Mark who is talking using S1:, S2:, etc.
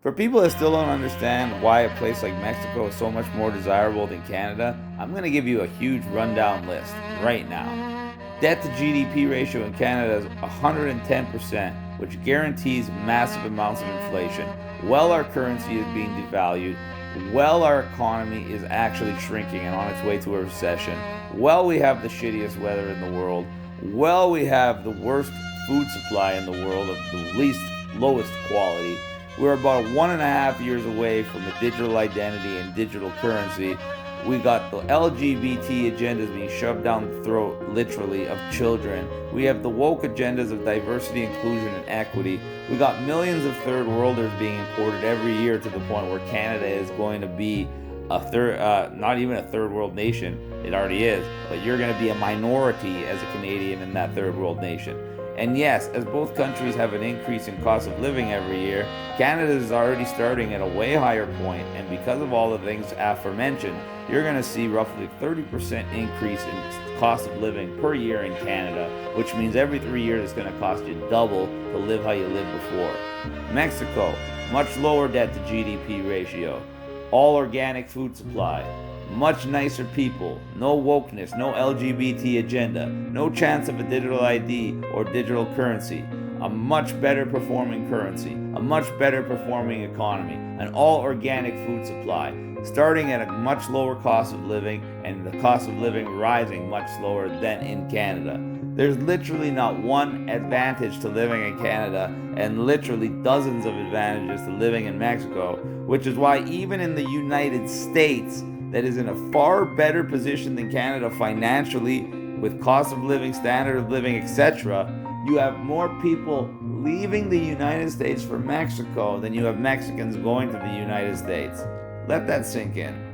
S1: For people that still don't understand why a place like Mexico is so much more desirable than Canada, I'm going to give you a huge rundown list right now. Debt to GDP ratio in Canada is 110%, which guarantees massive amounts of inflation. While our currency is being devalued, while our economy is actually shrinking and on its way to a recession, while we have the shittiest weather in the world, while we have the worst food supply in the world of the lowest quality, we're about 1.5 years away from a digital identity and digital currency. We got the LGBT agendas being shoved down the throat, literally, of children. We have the woke agendas of diversity, inclusion, and equity. We got millions of third worlders being imported every year to the point where Canada is going to be not even a third world nation. It already is, but you're going to be a minority as a Canadian in that third world nation. And yes, as both countries have an increase in cost of living every year, Canada is already starting at a way higher point, and because of all the things aforementioned, you're going to see roughly 30% increase in cost of living per year in Canada, which means every 3 years it's going to cost you double to live how you lived before. Mexico, much lower debt to GDP ratio, all organic food supply, much nicer people, no wokeness, no LGBT agenda, no chance of a digital ID or digital currency, a much better performing currency, a much better performing economy, an all organic food supply, starting at a much lower cost of living and the cost of living rising much slower than in Canada. There's literally not one advantage to living in Canada and literally dozens of advantages to living in Mexico, which is why even in the United States, that is in a far better position than Canada financially, with cost of living, standard of living, etc., you have more people leaving the United States for Mexico than you have Mexicans going to the United States. Let that sink in.